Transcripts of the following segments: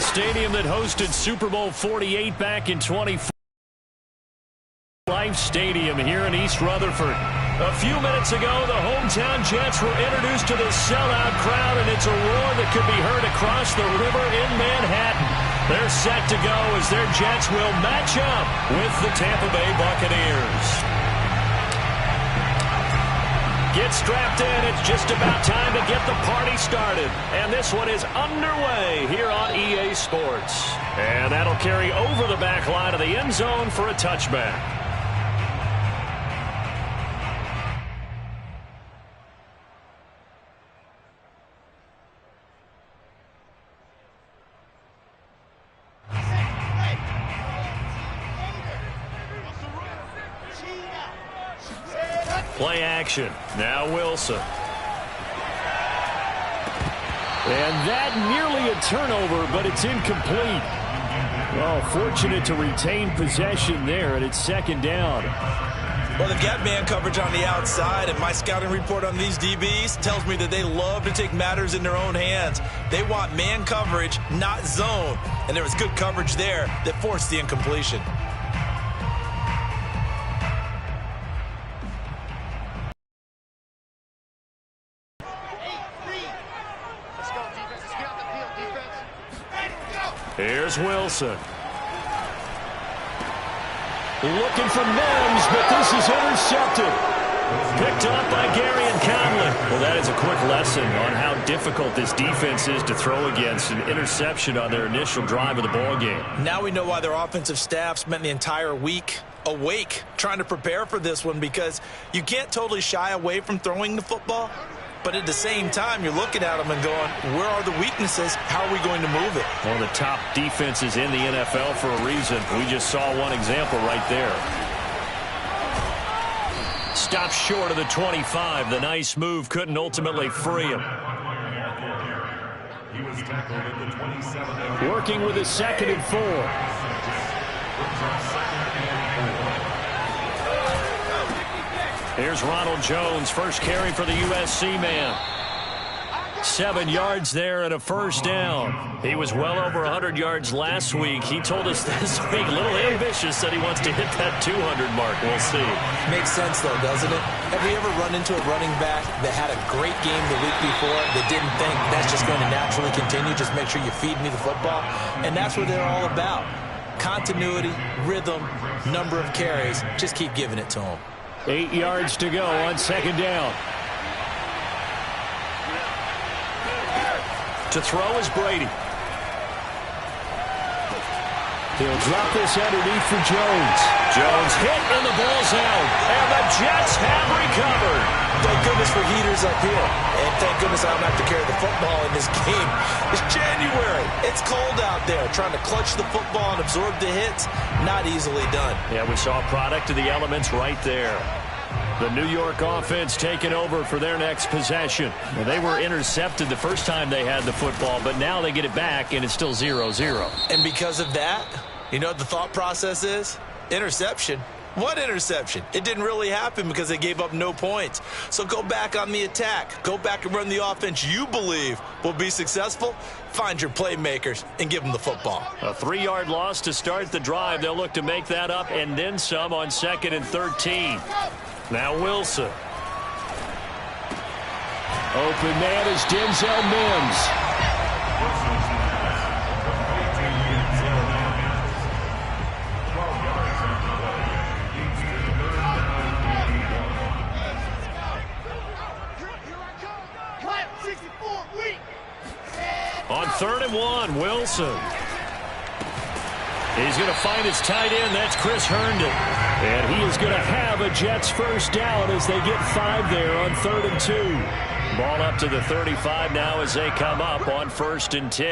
stadium that hosted Super Bowl 48 back in 24. Life Stadium here in East Rutherford. A few minutes ago, the hometown Jets were introduced to this sellout crowd, and it's a roar that could be heard across the river in Manhattan. They're set to go as their Jets will match up with the Tampa Bay Buccaneers. Get strapped in. It's just about time to get the party started. And this one is underway here on EA Sports. And that'll carry over the back line of the end zone for a touchback. Play action. Now Wilson. And that nearly a turnover, but it's incomplete. Well, fortunate to retain possession there, and it's second down. Well, they've got man coverage on the outside, and my scouting report on these DBs tells me that they love to take matters in their own hands. They want man coverage, not zone. And there was good coverage there that forced the incompletion. Here's Wilson. Looking for Mims, but this is intercepted. Picked up by Gary and Conley. Well, that is a quick lesson on how difficult this defense is to throw against. An interception on their initial drive of the ball game. Now we know why their offensive staff spent the entire week awake trying to prepare for this one, because you can't totally shy away from throwing the football. But at the same time, you're looking at them and going, where are the weaknesses? How are we going to move it? One of the top defenses in the NFL for a reason. We just saw one example right there. Stopped short of the 25. The nice move couldn't ultimately free him. Working with a 2nd and 4. Here's Ronald Jones, first carry for the USC man. 7 yards there and a first down. He was well over 100 yards last week. He told us this week, a little ambitious, that he wants to hit that 200 mark. We'll see. Makes sense, though, doesn't it? Have we ever run into a running back that had a great game the week before that didn't think that's just going to naturally continue? Just make sure you feed me the football. And that's what they're all about. Continuity, rhythm, number of carries. Just keep giving it to them. 8 yards to go on 2nd down. To throw is Brady. He'll drop this underneath for Jones. Jones hit and the ball's out. And the Jets have recovered. Thank goodness for heaters up here. And thank goodness I don't have to carry the football in this game. It's January. It's cold out there. Trying to clutch the football and absorb the hits, not easily done. Yeah, we saw a product of the elements right there. The New York offense taking over for their next possession. Well, they were intercepted the first time they had the football, but now they get it back, and it's still 0-0. And because of that, you know what the thought process is? Interception. What interception? It didn't really happen because they gave up no points. So go back on the attack. Go back and run the offense you believe will be successful. Find your playmakers and give them the football. A 3-yard loss to start the drive. They'll look to make that up and then some on 2nd and 13. Now Wilson. Open man is Denzel Mims. On 3rd and 1, Wilson. He's going to find his tight end. That's Chris Herndon. And he is going to have a Jets first down as they get 5 there on 3rd and 2. Ball up to the 35 now as they come up on 1st and 10.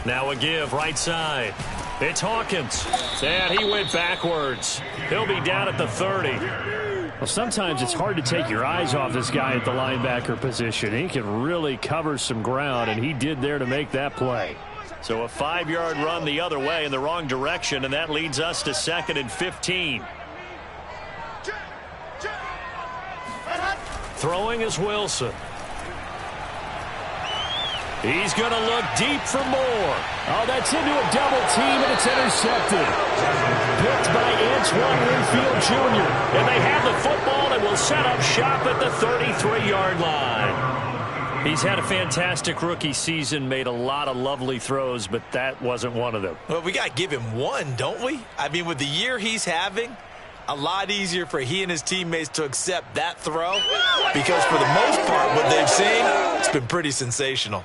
Now a give right side. It's Hawkins. And he went backwards. He'll be down at the 30. Well, sometimes it's hard to take your eyes off this guy at the linebacker position. He can really cover some ground, and he did there to make that play. So a 5-yard run the other way in the wrong direction, and that leads us to 2nd and 15. Throwing is Wilson. He's going to look deep for more. Oh, that's into a double team, and it's intercepted. Picked by Antoine Winfield Jr. And they have the football and will set up shop at the 33-yard line. He's had a fantastic rookie season, made a lot of lovely throws, but that wasn't one of them. Well, we got to give him one, don't we? I mean, with the year he's having, a lot easier for he and his teammates to accept that throw because for the most part, what they've seen, it's been pretty sensational.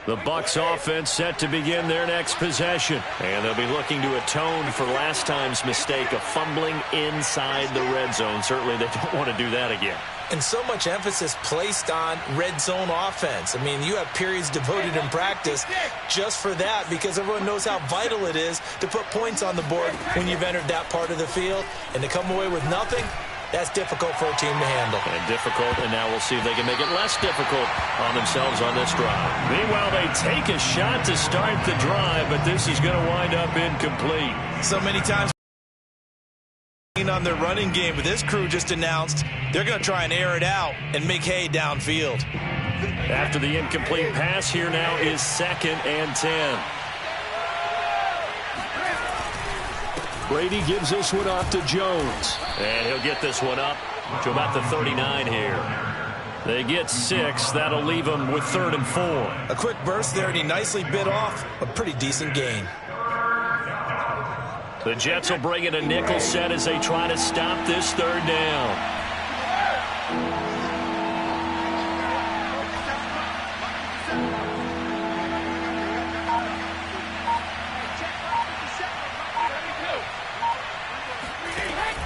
The Bucs offense set to begin their next possession. And they'll be looking to atone for last time's mistake of fumbling inside the red zone. Certainly they don't want to do that again. And so much emphasis placed on red zone offense. I mean, you have periods devoted in practice just for that because everyone knows how vital it is to put points on the board when you've entered that part of the field. And to come away with nothing, that's difficult for a team to handle. And difficult, and now we'll see if they can make it less difficult on themselves on this drive. Meanwhile, they take a shot to start the drive, but this is going to wind up incomplete. So many times on their running game, but this crew just announced they're going to try and air it out and make hay downfield. After the incomplete pass, here now is 2nd and 10. Brady gives this one off to Jones. And he'll get this one up to about the 39 here. They get 6. That'll leave them with 3rd and 4. A quick burst there, and he nicely bit off a pretty decent gain. The Jets will bring in a nickel set as they try to stop this 3rd down.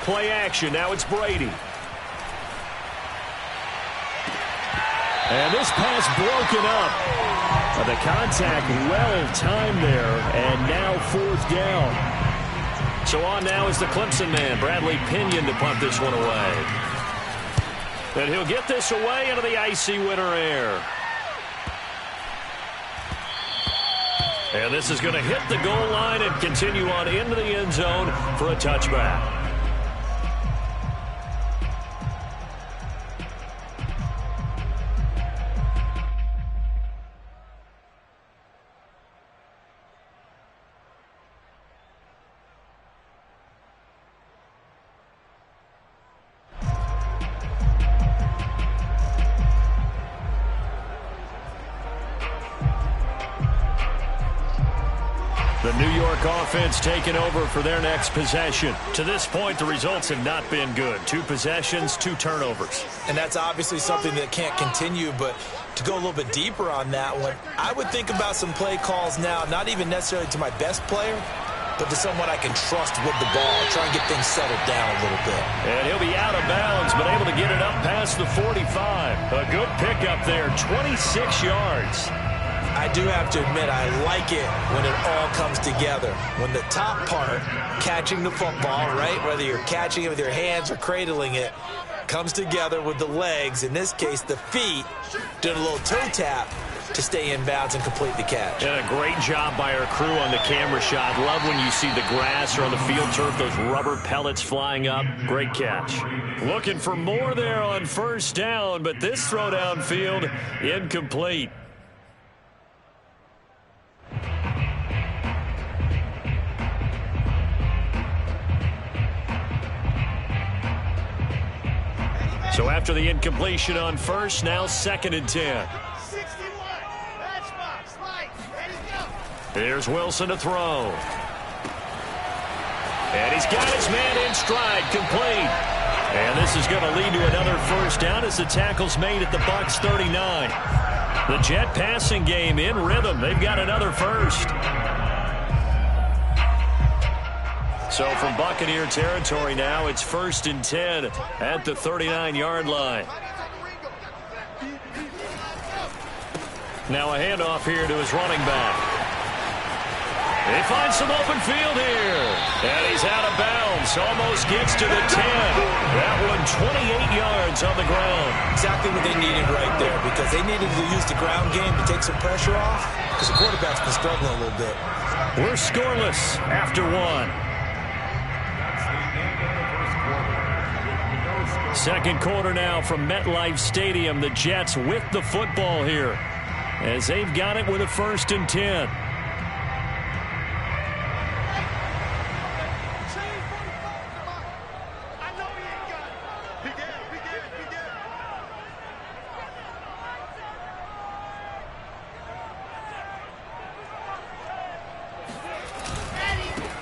Play action. Now it's Brady. And this pass broken up. The contact well timed there. And now 4th down. So on now is the Clemson man, Bradley Pinion, to punt this one away. And he'll get this away into the icy winter air. And this is going to hit the goal line and continue on into the end zone for a touchback. The New York offense taking over for their next possession. To this point, the results have not been good. 2 possessions, 2 turnovers. And that's obviously something that can't continue, but to go a little bit deeper on that one, I would think about some play calls now, not even necessarily to my best player, but to someone I can trust with the ball. Try and get things settled down a little bit. And he'll be out of bounds, but able to get it up past the 45. A good pickup there, 26 yards. I do have to admit, I like it when it all comes together. When the top part, catching the football, right, whether you're catching it with your hands or cradling it, comes together with the legs, in this case the feet, doing a little toe tap to stay in bounds and complete the catch. And a great job by our crew on the camera shot. Love when you see the grass or on the field turf, those rubber pellets flying up. Great catch. Looking for more there on 1st down, but this throw downfield incomplete. So after the incompletion on 1st, now 2nd and 10. Here's Wilson to throw. And he's got his man in stride, complete. And this is going to lead to another 1st down as the tackle's made at the Bucs 39. The Jet passing game in rhythm. They've got another 1st. So from Buccaneer territory now, it's 1st and 10 at the 39-yard line. Now a handoff here to his running back. He finds some open field here. And he's out of bounds. Almost gets to the 10. That one 28 yards on the ground. Exactly what they needed right there, because they needed to use the ground game to take some pressure off, because the quarterback's been struggling a little bit. We're scoreless after 1. Second quarter now from MetLife Stadium. The Jets with the football here as they've got it with a 1st and 10.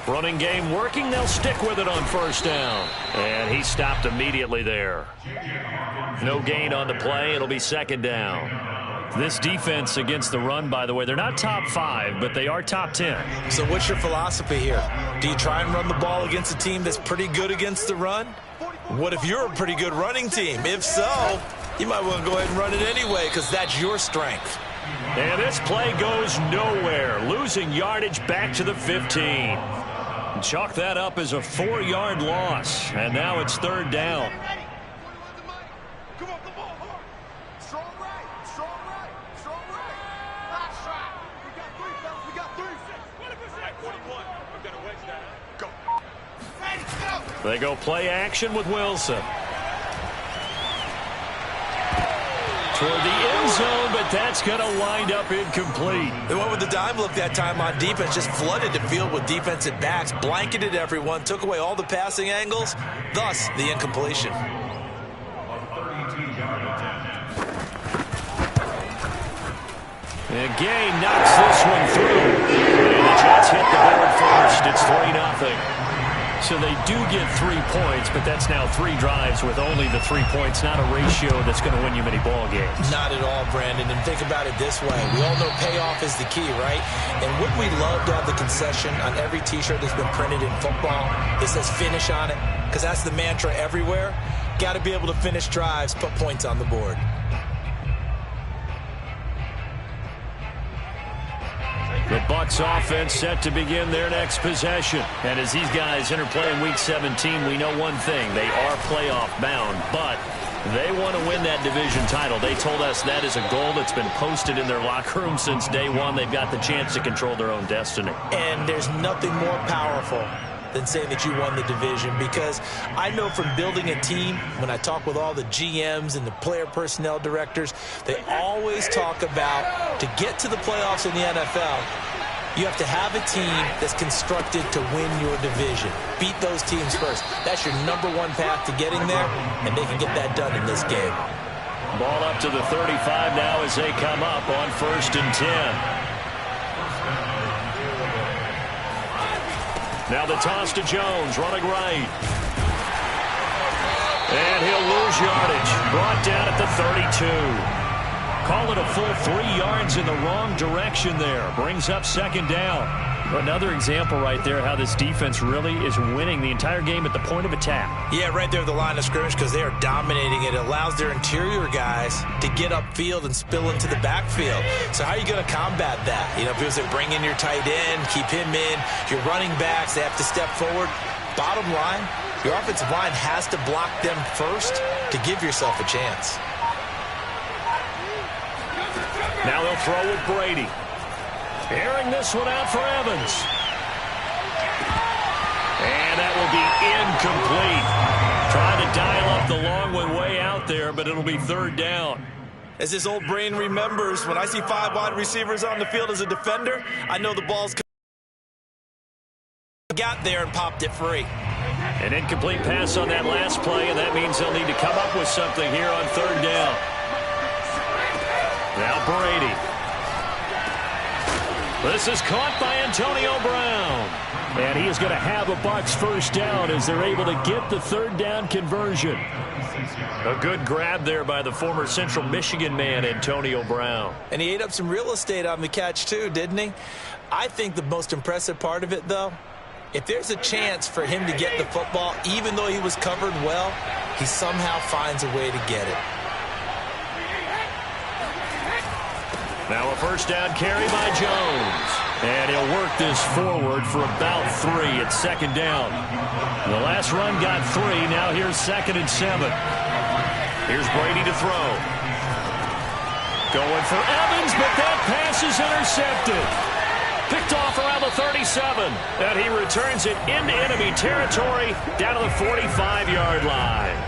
Running game working. They'll stick with it on 1st down. And he stopped immediately there. No gain on the play. It'll be 2nd down. This defense against the run, by the way, they're not top 5, but they are top 10. So what's your philosophy here? Do you try and run the ball against a team that's pretty good against the run? What if you're a pretty good running team? If so, you might want to go ahead and run it anyway because that's your strength. And this play goes nowhere. Losing yardage back to the 15. Chalk that up as a 4-yard loss. And now it's 3rd down. They go play action with Wilson. Toward the end zone, but that's going to wind up incomplete. They went with the dime look that time on defense, just flooded the field with defensive backs, blanketed everyone, took away all the passing angles, thus the incompletion. And Gay knocks this one through. And the Jets hit the board first. It's 3-0. So they do get 3 points, but that's now 3 drives with only the 3 points, not a ratio that's going to win you many ball games. Not at all, Brandon. And think about it this way. We all know payoff is the key, right? And wouldn't we love to have the concession on every T-shirt that's been printed in football that says finish on it? Because that's the mantra everywhere. Got to be able to finish drives, put points on the board. The Bucs offense set to begin their next possession. And as these guys interplay in Week 17, we know one thing. They are playoff bound, but they want to win that division title. They told us that is a goal that's been posted in their locker room since day one. They've got the chance to control their own destiny. And there's nothing more powerful than saying that you won the division, because I know from building a team, when I talk with all the GMs and the player personnel directors, they always talk about to get to the playoffs in the NFL, you have to have a team that's constructed to win your division. Beat those teams first. That's your #1 path to getting there, and they can get that done in this game. Ball up to the 35 now as they come up on 1st and 10. Now the toss to Jones, running right. And he'll lose yardage. Brought down at the 32. Call it a full 3 yards in the wrong direction there. Brings up 2nd down. Another example right there how this defense really is winning the entire game at the point of attack. Yeah, right there at the line of scrimmage, because they are dominating it. It allows their interior guys to get upfield and spill into the backfield. So how are you going to combat that? You know, if it was to bring in your tight end, keep him in, your running backs, they have to step forward. Bottom line, your offensive line has to block them first to give yourself a chance. Now they'll throw with Brady. Airing this one out for Evans. And that will be incomplete. Trying to dial up the long one way out there, but it'll be 3rd down. As this old brain remembers, when I see 5 wide receivers on the field as a defender, I know the ball's got there and popped it free. An incomplete pass on that last play, and that means they'll need to come up with something here on 3rd down. Now Brady. This is caught by Antonio Brown. And he is going to have a Bucs 1st down as they're able to get the 3rd down conversion. A good grab there by the former Central Michigan man, Antonio Brown. And he ate up some real estate on the catch too, didn't he? I think the most impressive part of it, though, if there's a chance for him to get the football, even though he was covered well, he somehow finds a way to get it. Now a 1st down carry by Jones. And he'll work this forward for about 3. It's 2nd down. The last run got 3. Now here's 2nd and 7. Here's Brady to throw. Going for Evans, but that pass is intercepted. Picked off around the 37. And he returns it into enemy territory down to the 45-yard line.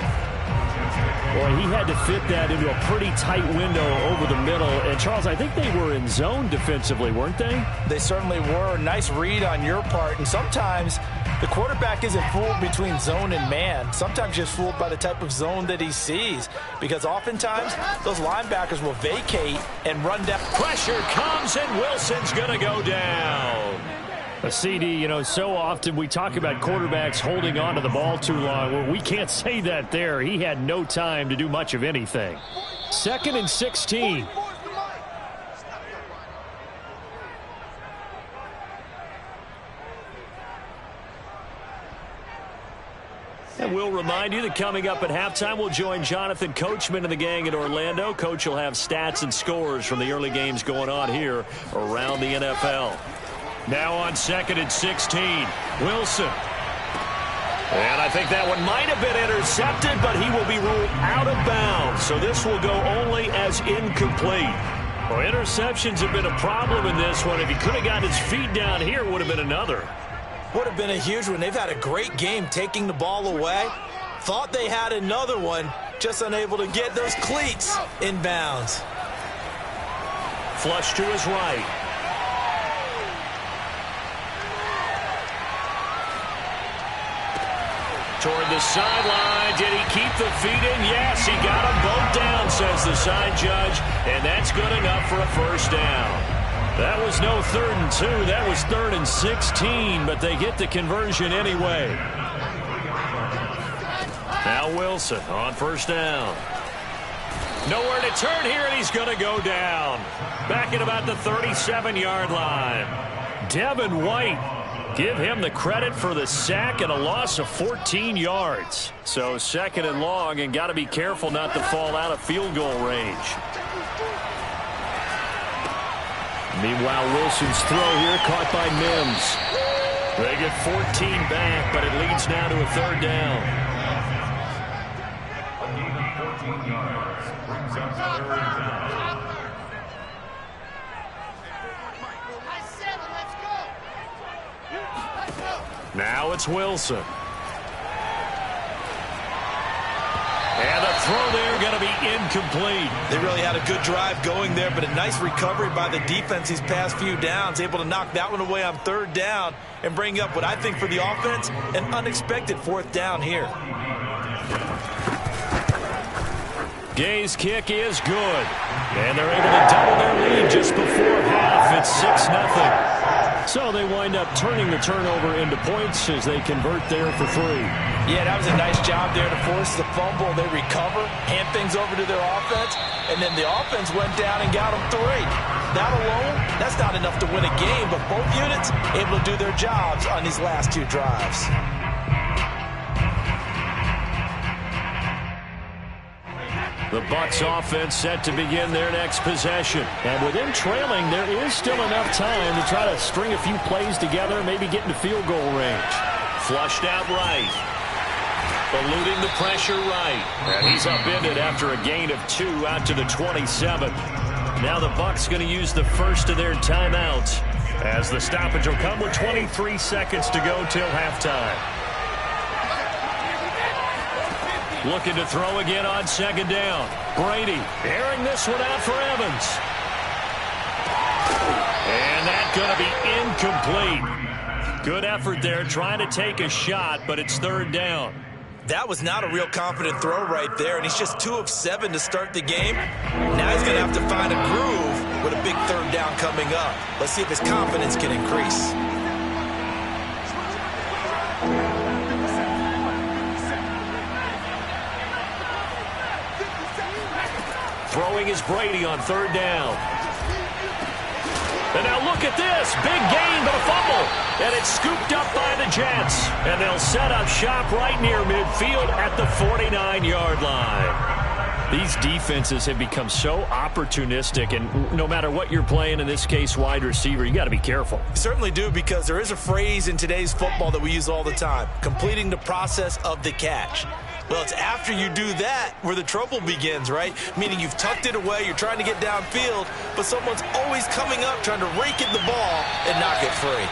Boy, he had to fit that into a pretty tight window over the middle. And, Charles, I think they were in zone defensively, weren't they? They certainly were. Nice read on your part. And sometimes the quarterback isn't fooled between zone and man. Sometimes just fooled by the type of zone that he sees. Because oftentimes, those linebackers will vacate and run down. Pressure comes, and Wilson's going to go down. A CD, you know, so often we talk about quarterbacks holding on to the ball too long. Well, we can't say that there. He had no time to do much of anything. 2nd and 16. And we'll remind you that coming up at halftime, we'll join Jonathan Coachman and the gang in Orlando. Coach will have stats and scores from the early games going on here around the NFL. Now on 2nd and 16, Wilson. And I think that one might have been intercepted, but he will be ruled out of bounds. So this will go only as incomplete. Well, interceptions have been a problem in this one. If he could have gotten his feet down here, it would have been another. Would have been a huge one. They've had a great game taking the ball away. Thought they had another one, just unable to get those cleats in bounds. Flush to his right. Toward the sideline. Did he keep the feet in? Yes, he got them both down, says the side judge. And that's good enough for a first down. That was no 3rd and 2. That was 3rd and 16, but they get the conversion anyway. Now Wilson on first down. Nowhere to turn here, and he's going to go down. Back at about the 37-yard line. Devin White. Give him the credit for the sack and a loss of 14 yards. So 2nd and long, and got to be careful not to fall out of field goal range. Meanwhile, Wilson's throw here caught by Mims. They get 14 back, but it leads now to a 3rd down. Now it's Wilson. And the throw there going to be incomplete. They really had a good drive going there, but a nice recovery by the defense these past few downs. Able to knock that one away on 3rd down and bring up what I think for the offense, an unexpected 4th down here. Gay's kick is good. And they're able to double their lead just before half. It's 6-0. So they wind up turning the turnover into points as they convert there for 3. Yeah, that was a nice job there to force the fumble. They recover, hand things over to their offense, and then the offense went down and got them 3. That alone, that's not enough to win a game, but both units able to do their jobs on these last 2 drives. The Bucs offense set to begin their next possession. And with them trailing, there is still enough time to try to string a few plays together, maybe get into field goal range. Flushed out right. Eluding the pressure right. And he's upended after a gain of 2 out to the 27. Now the Bucs going to use the first of their timeouts as the stoppage will come with 23 seconds to go till halftime. Looking to throw again on 2nd down. Brady airing this one out for Evans. And that's going to be incomplete. Good effort there trying to take a shot, but it's 3rd down. That was not a real confident throw right there, and he's just 2 of 7 to start the game. Now he's going to have to find a groove with a big 3rd down coming up. Let's see if his confidence can increase. Throwing is Brady on 3rd down. And now look at this. Big gain, but a fumble. And it's scooped up by the Jets. And they'll set up shop right near midfield at the 49-yard line. These defenses have become so opportunistic, and no matter what you're playing, in this case wide receiver, you got to be careful. You certainly do, because there is a phrase in today's football that we use all the time: completing the process of the catch. Well, it's after you do that where the trouble begins, right? Meaning you've tucked it away, you're trying to get downfield, but someone's always coming up trying to rake at the ball and knock it free.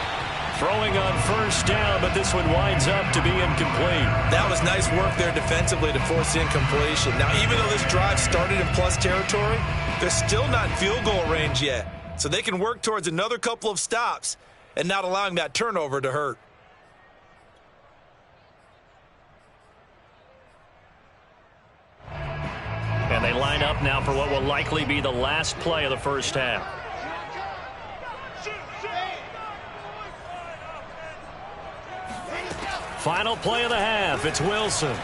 Throwing on first down, but this one winds up to be incomplete. That was nice work there defensively to force the incompletion. Now, even though this drive started in plus territory, they're still not in field goal range yet. So they can work towards another couple of stops and not allowing that turnover to hurt. And they line up now for what will likely be the last play of the first half. Final play of the half. It's Wilson.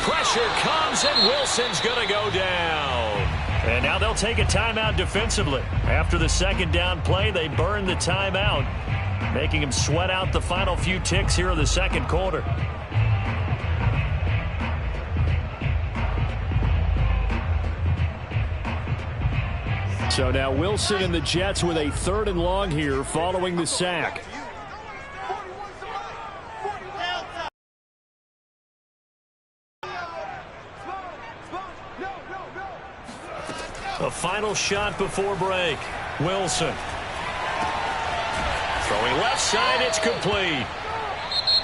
Pressure comes, and Wilson's going to go down. And now they'll take a timeout defensively. After the second down play, they burn the timeout, making him sweat out the final few ticks here in the second quarter. So now Wilson and the Jets with a 3rd and long here following the sack. A final shot before break. Wilson. Throwing left side, it's complete.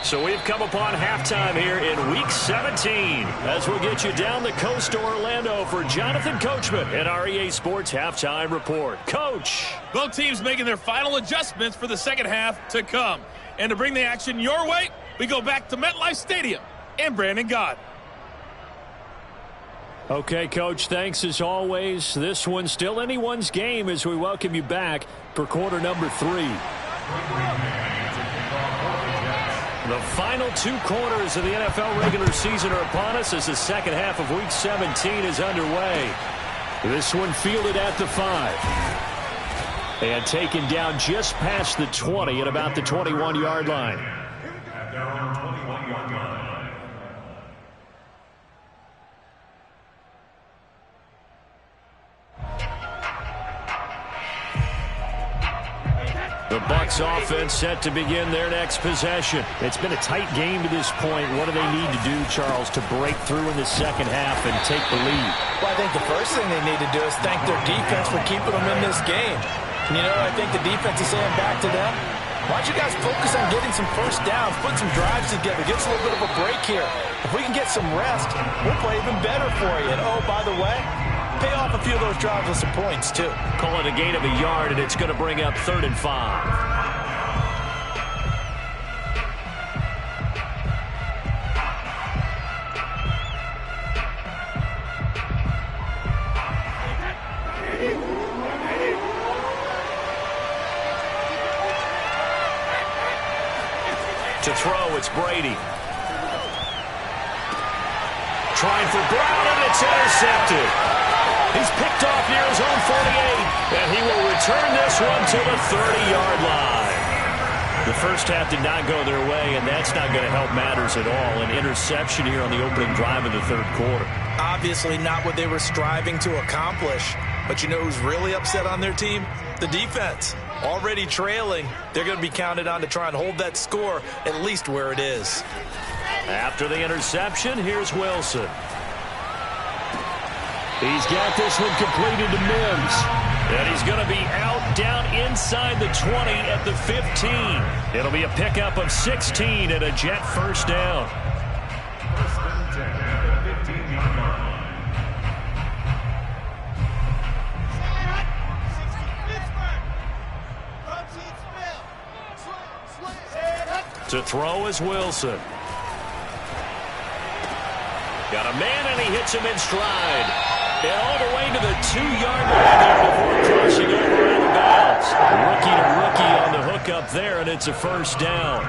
So we've come upon halftime here in Week 17 as we'll get you down the coast to Orlando for Jonathan Coachman at our EA Sports Halftime Report. Coach. Both teams making their final adjustments for the second half to come. And to bring the action your way, we go back to MetLife Stadium and Brandon Gott. Okay, Coach, thanks as always. This one's still anyone's game as we welcome you back for quarter number 3. The final 2 quarters of the NFL regular season are upon us as the second half of Week 17 is underway. This one fielded at the 5. And taken down just past the 20 at about the 21-yard line. The Bucs offense set to begin their next possession. It's been a tight game to this point. What do they need to do, Charles, to break through in the second half and take the lead? Well, I think the first thing they need to do is thank their defense for keeping them in this game. You know, I think the defense is saying back to them, why don't you guys focus on getting some first downs, put some drives together, get us a little bit of a break here. If we can get some rest, we'll play even better for you. And, oh, by the way, pay off a few of those drives with some points, too. Call it a gain of a yard, and it's going to bring up 3rd and 5. To throw, it's Brady. Trying for Brown, and it's intercepted. He's picked off near his own 48, and he will return this one to the 30-yard line. The first half did not go their way, and that's not going to help matters at all. An interception here on the opening drive of the 3rd quarter. Obviously not what they were striving to accomplish. But you know who's really upset on their team? The defense. Already trailing, they're going to be counted on to try and hold that score at least where it is. After the interception, here's Wilson. He's got this one completed to Mims. And he's going to be out down inside the 20 at the 15. It'll be a pickup of 16 and a Jet first down. To throw is Wilson. Got a man, and he hits him in stride. And all the way to the 2-yard line there before crossing over out of bounds. Rookie to rookie on the hook up there, and it's a first down.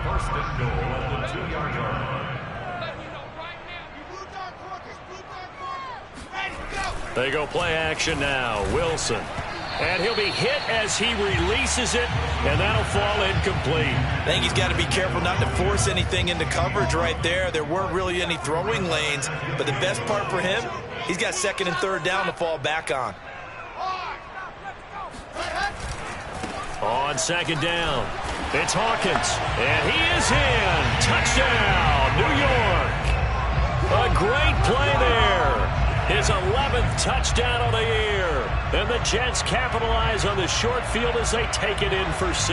First and goal at the 2-yard line. They go play action now. Wilson. And he'll be hit as he releases it, and that'll fall incomplete. I think he's got to be careful not to force anything into coverage right there. There weren't really any throwing lanes, but the best part for him, he's got 2nd and 3rd down to fall back on. On 2nd down, it's Hawkins, and he is in. Touchdown, New York. A great play there. His 11th touchdown of the year. And the Jets capitalize on the short field as they take it in for 6.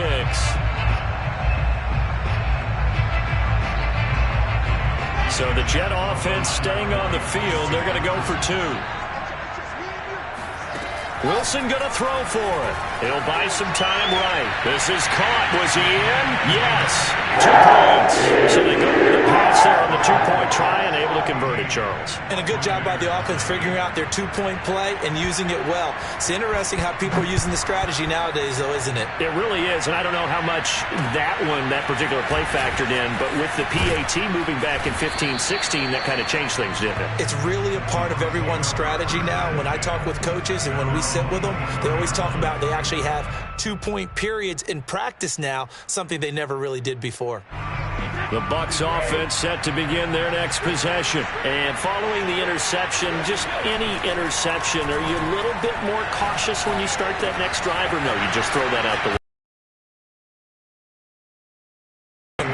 So the Jet offense staying on the field. They're going to go for 2. Wilson going to throw for it. He'll buy some time right. This is caught. Was he in? Yes. 2 points. So they go with the pass there on the 2-point try and able to convert it, Charles. And a good job by the offense figuring out their 2-point play and using it well. It's interesting how people are using the strategy nowadays, though, isn't it? It really is, and I don't know how much that particular play factored in, but with the PAT moving back in 15-16, that kind of changed things, didn't it? It's really a part of everyone's strategy now. When I talk with coaches and when we sit with them, they always talk about they actually have 2-point periods in practice now, something they never really did before. The Bucs offense set to begin their next possession. And following the interception, just any interception, are you a little bit more cautious when you start that next drive, or no, you just throw that out the window?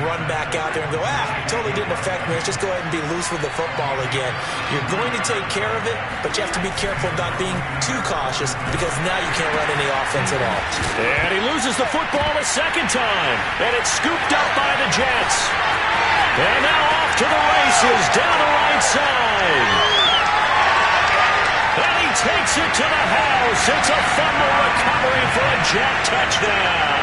Run back out there and go, totally didn't affect me. Let's just go ahead and be loose with the football again. You're going to take care of it, but you have to be careful not being too cautious because now you can't run any offense at all. And he loses the football a second time, and it's scooped up by the Jets. And now off to the races down the right side. And he takes it to the house. It's a fumble recovery for a Jet touchdown.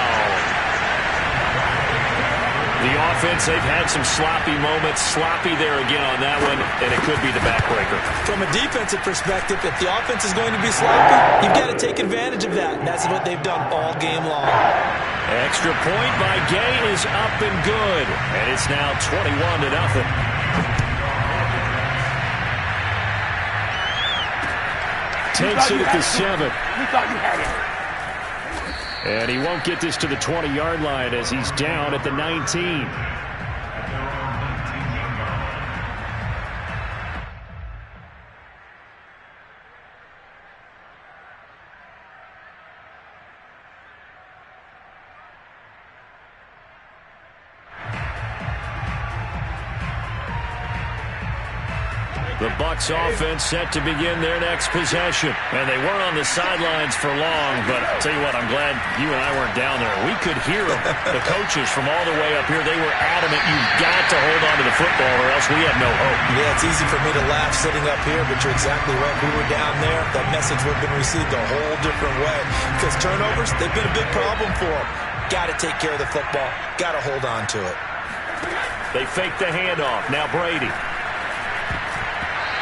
The offense, they've had some sloppy moments. Sloppy there again on that one, and it could be the backbreaker. From a defensive perspective, if the offense is going to be sloppy, you've got to take advantage of that, and that's what they've done all game long. Extra point by Gay is up and good, and it's now 21-0. Takes it at the 7. We thought you had it. And he won't get this to the 20-yard line as he's down at the 19. The Bucs offense set to begin their next possession. And they weren't on the sidelines for long, but I'll tell you what, I'm glad you and I weren't down there. We could hear them, the coaches from all the way up here. They were adamant, you've got to hold on to the football or else we have no hope. Yeah, it's easy for me to laugh sitting up here, but you're exactly right. If we were down there, that message would have been received a whole different way. Because turnovers, they've been a big problem for them. Got to take care of the football. Got to hold on to it. They fake the handoff. Now Brady.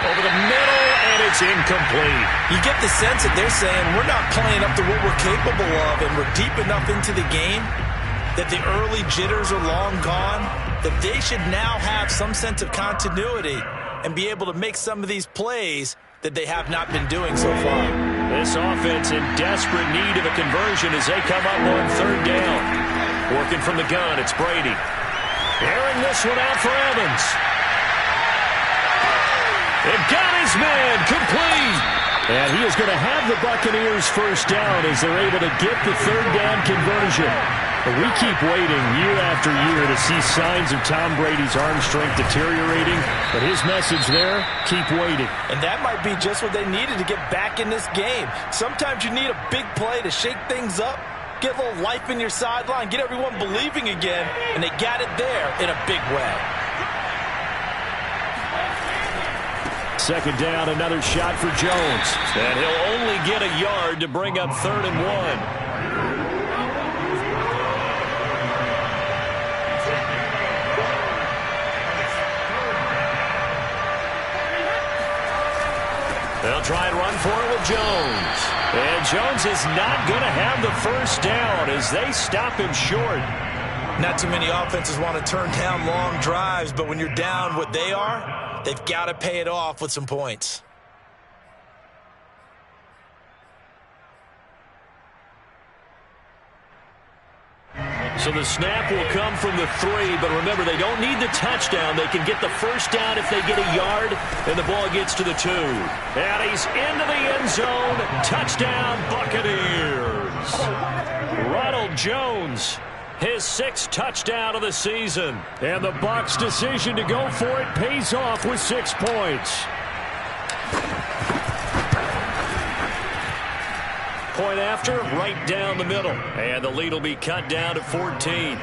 Over the middle, and it's incomplete. You get the sense that they're saying we're not playing up to what we're capable of, and we're deep enough into the game that the early jitters are long gone, that they should now have some sense of continuity and be able to make some of these plays that they have not been doing so far. This offense in desperate need of a conversion as they come up on 3rd down. Working from the gun, it's Brady. Airing this one out for Evans. It got his man complete. And he is going to have the Buccaneers first down as they're able to get the 3rd down conversion. But we keep waiting year after year to see signs of Tom Brady's arm strength deteriorating. But his message there, keep waiting. And that might be just what they needed to get back in this game. Sometimes you need a big play to shake things up, get a little life in your sideline, get everyone believing again, and they got it there in a big way. 2nd down, another shot for Jones. And he'll only get a yard to bring up 3rd and 1. They'll try and run for it with Jones. And Jones is not going to have the first down as they stop him short. Not too many offenses want to turn down long drives, but when you're down what they are, they've got to pay it off with some points. So the snap will come from the 3, but remember, they don't need the touchdown. They can get the first down if they get a yard, and the ball gets to the 2. And he's into the end zone. Touchdown, Buccaneers. Ronald Jones, his 6th touchdown of the season. And the Bucs' decision to go for it pays off with 6 points. Point after, right down the middle. And the lead will be cut down to 14.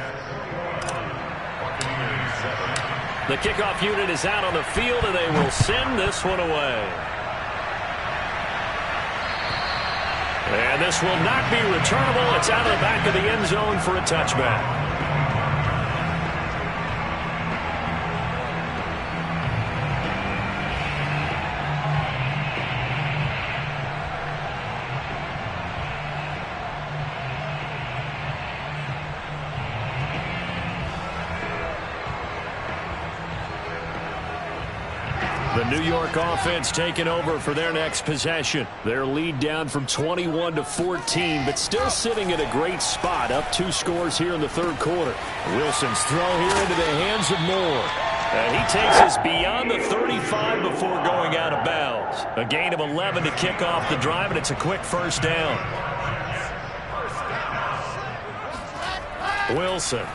The kickoff unit is out on the field, and they will send this one away. And this will not be returnable. It's out of the back of the end zone for a touchback. The New York offense taking over for their next possession. Their lead down from 21 to 14, but still sitting at a great spot. Up 2 scores here in the third quarter. Wilson's throw here into the hands of Moore. And he takes us beyond the 35 before going out of bounds. A gain of 11 to kick off the drive, and it's a quick first down. Wilson.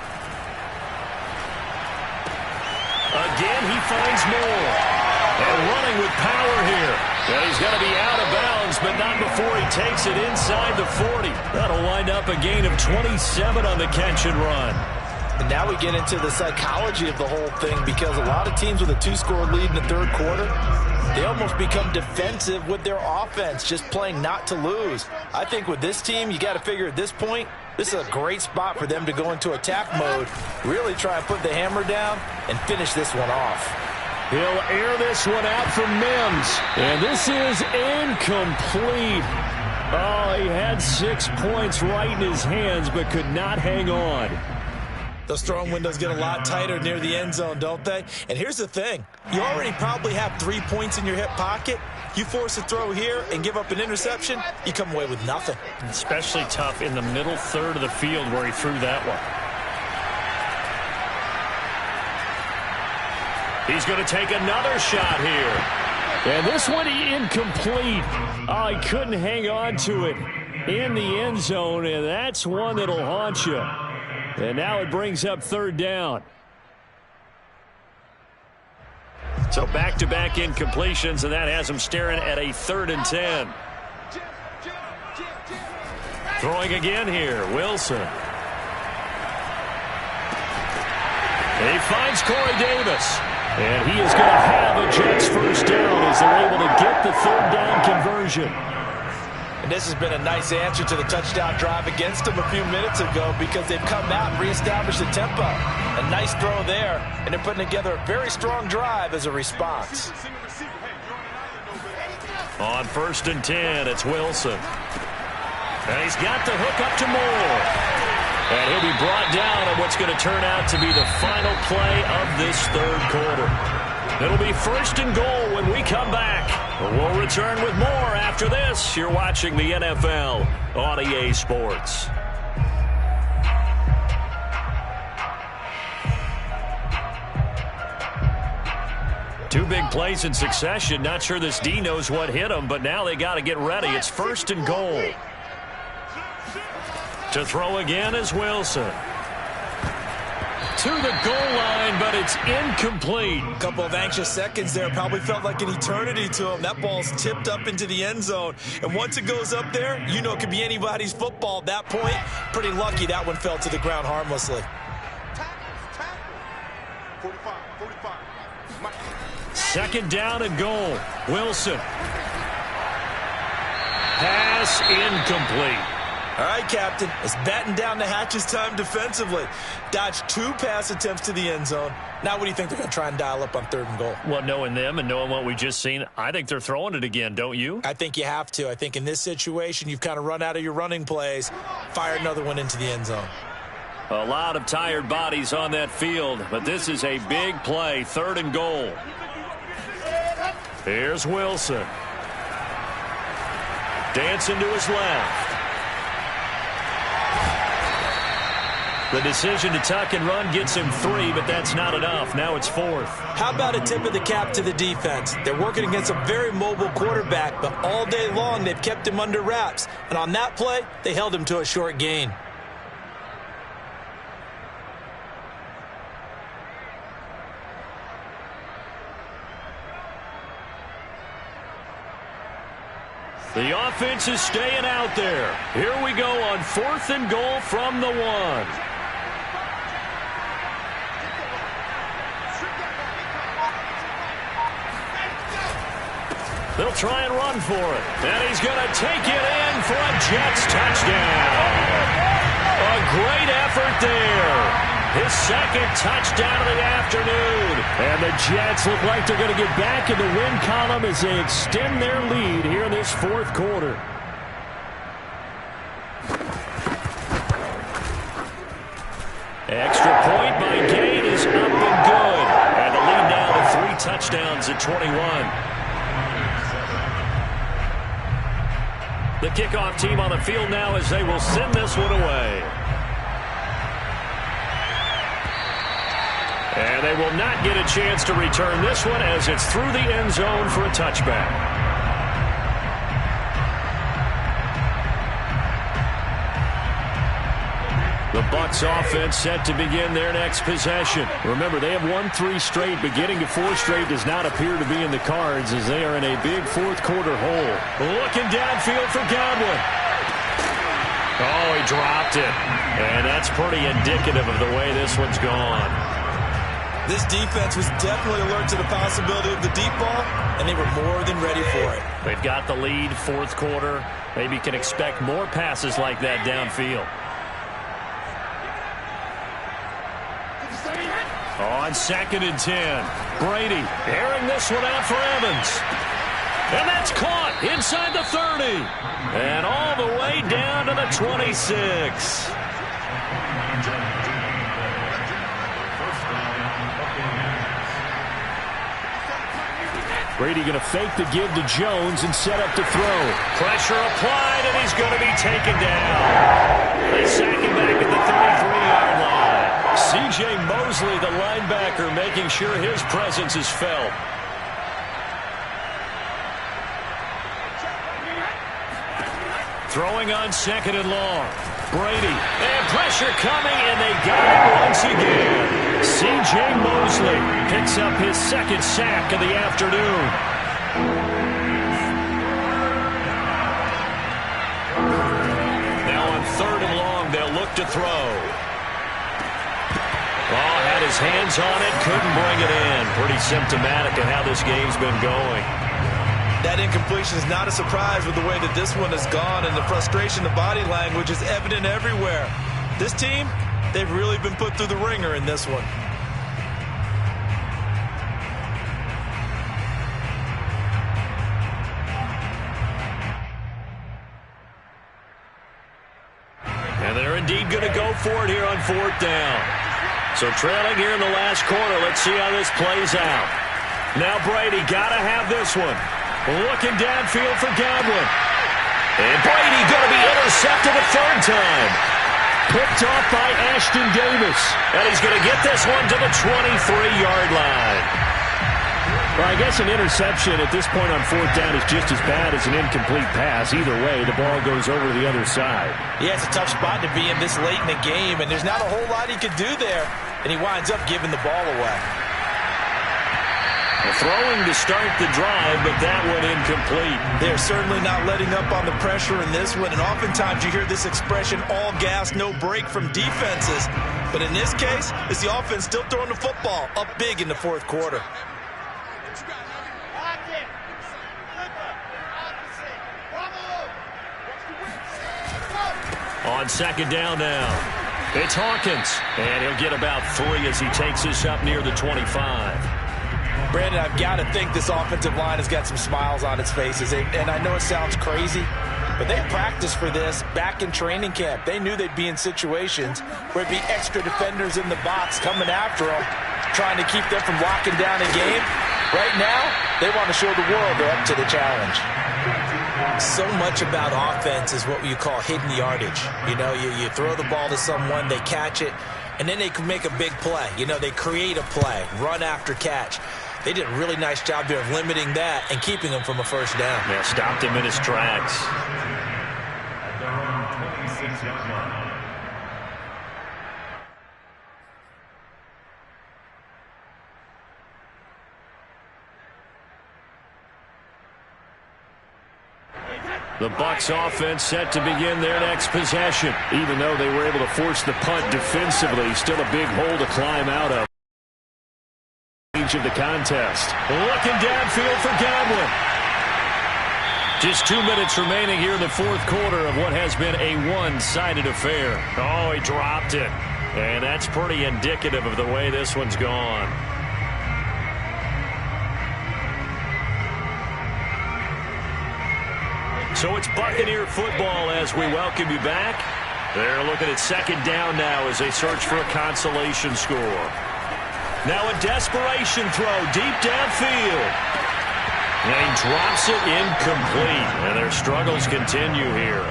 Again, he finds Moore. And running with power here. And he's going to be out of bounds, but not before he takes it inside the 40. That'll wind up a gain of 27 on the catch and run. And now we get into the psychology of the whole thing, because a lot of teams with a 2-score lead in the third quarter, they almost become defensive with their offense, just playing not to lose. I think with this team, you got to figure at this point, this is a great spot for them to go into attack mode, really try and put the hammer down and finish this one off. He'll air this one out for Mims. And this is incomplete. Oh, he had 6 points right in his hands, but could not hang on. Those throwing windows get a lot tighter near the end zone, don't they? And here's the thing. You already probably have 3 points in your hip pocket. You force a throw here and give up an interception, you come away with nothing. Especially tough in the middle third of the field where he threw that one. He's going to take another shot here. And this one incomplete. Oh, he couldn't hang on to it in the end zone, and that's one that'll haunt you. And now it brings up third down. So back-to-back incompletions, and that has him staring at a 3rd and 10. Throwing again here, Wilson. And he finds Corey Davis. And he is going to have a Jets first down as they're able to get the 3rd down conversion. And this has been a nice answer to the touchdown drive against them a few minutes ago, because they've come out and reestablished the tempo. A nice throw there, and they're putting together a very strong drive as a response. On 1st and 10, it's Wilson. And he's got the hook up to Moore. And he'll be brought down on what's going to turn out to be the final play of this third quarter. It'll be 1st and goal when we come back. We'll return with more after this. You're watching the NFL on EA Sports. Two big plays in succession. Not sure this D knows what hit him, but now they got to get ready. It's 1st and goal. To throw again is Wilson. To the goal line, but it's incomplete. A couple of anxious seconds there. Probably felt like an eternity to him. That ball's tipped up into the end zone. And once it goes up there, you know it could be anybody's football at that point. Pretty lucky that one fell to the ground harmlessly. 2nd down and goal. Wilson. Pass incomplete. All right, Captain, it's batten down the hatches time defensively. Dodged 2 pass attempts to the end zone. Now what do you think they're going to try and dial up on 3rd and goal? Well, knowing them and knowing what we just seen, I think they're throwing it again, don't you? I think you have to. I think in this situation, you've kind of run out of your running plays. Fire another one into the end zone. A lot of tired bodies on that field, but this is a big play. 3rd and goal. Here's Wilson. Dancing to his left. The decision to tuck and run gets him 3, but that's not enough. Now it's 4th. How about a tip of the cap to the defense? They're working against a very mobile quarterback, but all day long they've kept him under wraps. And on that play, they held him to a short gain. The offense is staying out there. Here we go on 4th and goal from the 1. They'll try and run for it. And he's going to take it in for a Jets touchdown. A great effort there. His second touchdown of the afternoon. And the Jets look like they're going to get back in the win column as they extend their lead here in this 4th quarter. Extra point by Gate is up and good. And the lead now to 3 touchdowns at 21. The kickoff team on the field now as they will send this one away. And they will not get a chance to return this one as it's through the end zone for a touchback. The Bucs offense set to begin their next possession. Remember, they have won 3 straight, but getting to 4 straight does not appear to be in the cards as they are in a big 4th quarter hole. Looking downfield for Godwin. Oh, he dropped it. And that's pretty indicative of the way this one's gone. This defense was definitely alert to the possibility of the deep ball, and they were more than ready for it. They've got the lead, 4th quarter. Maybe can expect more passes like that downfield. On 2nd and 10, Brady airing this one out for Evans. And that's caught inside the 30. And all the way down to the 26. Brady going to fake the give to Jones and set up to throw. Pressure applied, and he's going to be taken down. They sack him back at the 33-yard line. C.J. Mosley, the linebacker, making sure his presence is felt. Throwing on 2nd and long. Brady, and pressure coming, and they got him once again. C.J. Mosley picks up his 2nd sack of the afternoon. Now on 3rd and long, they'll look to throw. Oh, had his hands on it, couldn't bring it in. Pretty symptomatic of how this game's been going. That incompletion is not a surprise with the way that this one has gone, and the frustration, the body language is evident everywhere. This team, they've really been put through the ringer in this one. And they're indeed going to go for it here on 4th down. So trailing here in the last quarter, let's see how this plays out. Now Brady got to have this one. Looking downfield for Godwin. And Brady going to be intercepted a 3rd time. Picked off by Ashton Davis. And he's going to get this one to the 23-yard line. Well, I guess an interception at this point on 4th down is just as bad as an incomplete pass. Either way, the ball goes over the other side. Yeah, it's a tough spot to be in this late in the game, and there's not a whole lot he could do there, and he winds up giving the ball away. Throwing to start the drive, but that one incomplete. They're certainly not letting up on the pressure in this one, and oftentimes you hear this expression, all gas, no break from defenses. But in this case, it's the offense still throwing the football up big in the 4th quarter. On 2nd down now, it's Hawkins, and he'll get about 3 as he takes this up near the 25. Brandon, I've got to think this offensive line has got some smiles on its faces, and I know it sounds crazy, but they practiced for this back in training camp. They knew they'd be in situations where it'd be extra defenders in the box coming after them, trying to keep them from locking down a game. Right now, they want to show the world they're up to the challenge. So much about offense is what you call hidden yardage. You know, you throw the ball to someone, they catch it, and then they can make a big play. You know, they create a play, run after catch. They did a really nice job there of limiting that and keeping him from a 1st down. Yeah, stopped him in his tracks. The Bucs offense set to begin their next possession. Even though they were able to force the punt defensively, still a big hole to climb out of. Of the contest. Looking downfield for Godwin. Just 2 minutes remaining here in the fourth quarter of what has been a one-sided affair. Oh, he dropped it. And that's pretty indicative of the way this one's gone. So it's Buccaneer football as we welcome you back. They're looking at second down now as they search for a consolation score. Now a desperation throw deep downfield. And he drops it incomplete. And their struggles continue here.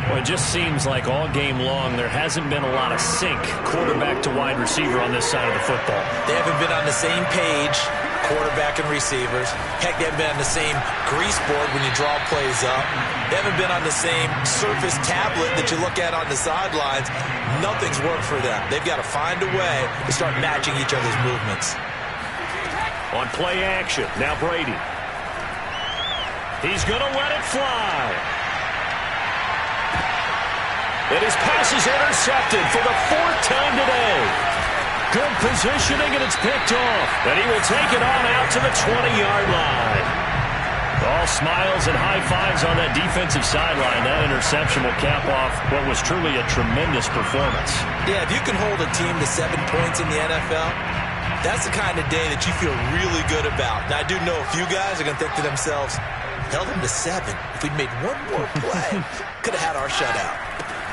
Well, it just seems like all game long there hasn't been a lot of sync quarterback to wide receiver on this side of the football. They haven't been on the same page, quarterback and receivers. Heck, they haven't been on the same grease board when you draw plays up. They haven't been on the same surface tablet that you look at on the sidelines. Nothing's worked for them. They've got to find a way to start matching each other's movements. On play action, now Brady. He's going to let it fly. And his pass is intercepted for the fourth time today. Good positioning, and it's picked off. And he will take it on out to the 20-yard line. All smiles and high fives on that defensive sideline. That interception will cap off what was truly a tremendous performance. Yeah, if you can hold a team to 7 points in the NFL, that's the kind of day that you feel really good about. Now, I do know a few guys are going to think to themselves, held them to 7. If we'd made one more play, could have had our shutout.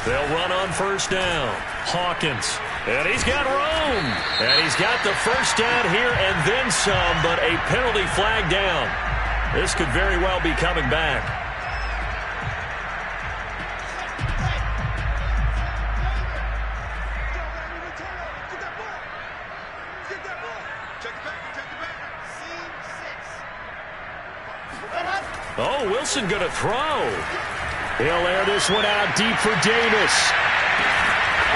They'll run on first down. Hawkins. And he's got room. And he's got the first down here and then some, but a penalty flag down. This could very well be coming back. Oh, Wilson going to throw. He'll air this one out deep for Davis.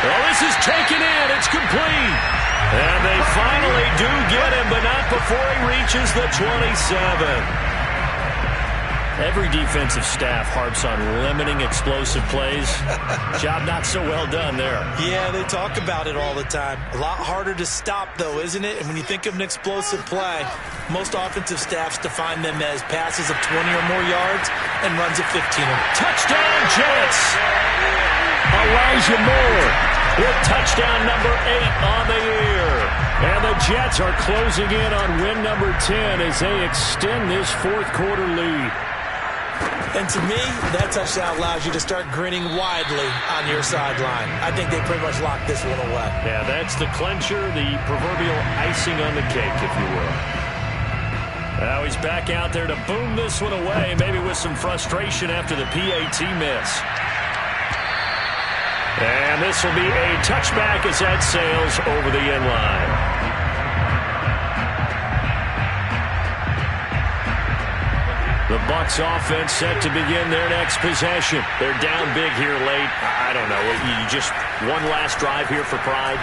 Well, this is taken in. It's complete. And they finally do get him, but not before he reaches the 27. Every defensive staff harps on limiting explosive plays. Job not so well done there. Yeah, they talk about it all the time. A lot harder to stop, though, isn't it? And when you think of an explosive play, most offensive staffs define them as passes of 20 or more yards and runs of 15. Touchdown, Jets! Elijah Moore with touchdown number 8 on the year. And the Jets are closing in on win number 10 as they extend this fourth quarter lead. And to me, that touchdown allows you to start grinning widely on your sideline. I think they pretty much locked this one away. Yeah, that's the clincher, the proverbial icing on the cake, if you will. Now he's back out there to boom this one away, maybe with some frustration after the PAT miss. And this will be a touchback as that sails over the end line. The Bucs offense set to begin their next possession. They're down big here late. I don't know. You just one last drive here for pride?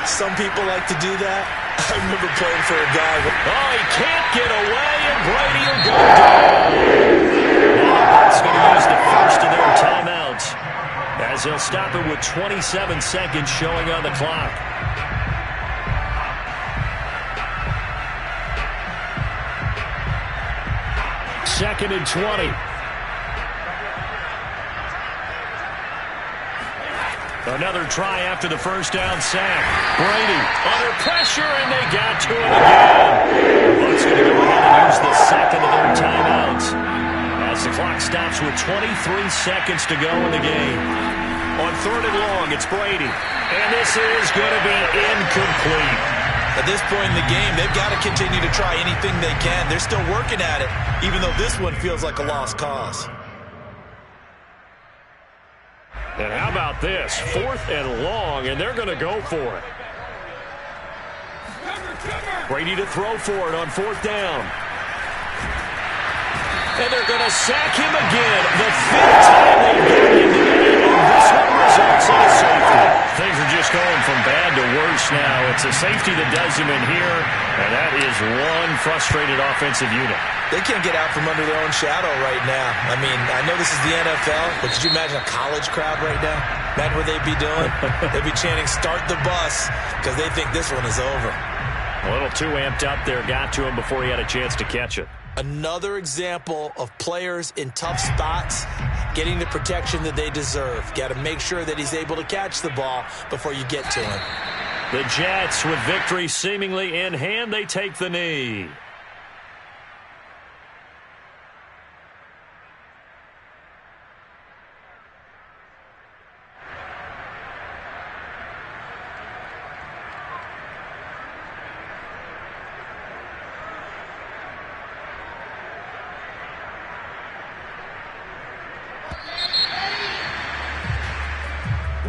Some people like to do that. I remember playing for a guy. Oh, he can't get away, and Brady will go down. That's going to use the first of their timeouts as they'll stop it with 27 seconds showing on the clock. Second and 20. Another try after the first down sack. Brady under pressure, and they got to it again. Bucs going to go ahead and use the second of their timeouts as the clock stops with 23 seconds to go in the game. On third and long, it's Brady, and this is going to be incomplete. At this point in the game, they've got to continue to try anything they can. They're still working at it, even though this one feels like a lost cause. And how about this? Fourth and long, and they're going to go for it. Brady to throw for it on fourth down. And they're going to sack him again. The fifth time they've gotten him today, and This one results in a safety. Things are just going from bad to worse now. It's a safety that does him in here, and that is one frustrated offensive unit. They can't get out from under their own shadow right now. I mean, I know this is the NFL, but could you imagine a college crowd right now? Imagine what they'd be doing. They'd be chanting, "Start the bus," because they think this one is over. A little too amped up there, got to him before he had a chance to catch it. Another example of players in tough spots getting the protection that they deserve. Got to make sure that he's able to catch the ball before you get to him. The Jets, with victory seemingly in hand, they take the knee.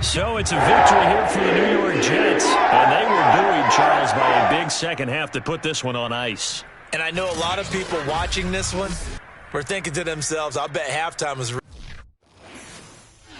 So it's a victory here for the New York Jets. And they were buoyed, Charles, by a big second half to put this one on ice. And I know a lot of people watching this one were thinking to themselves, I bet halftime was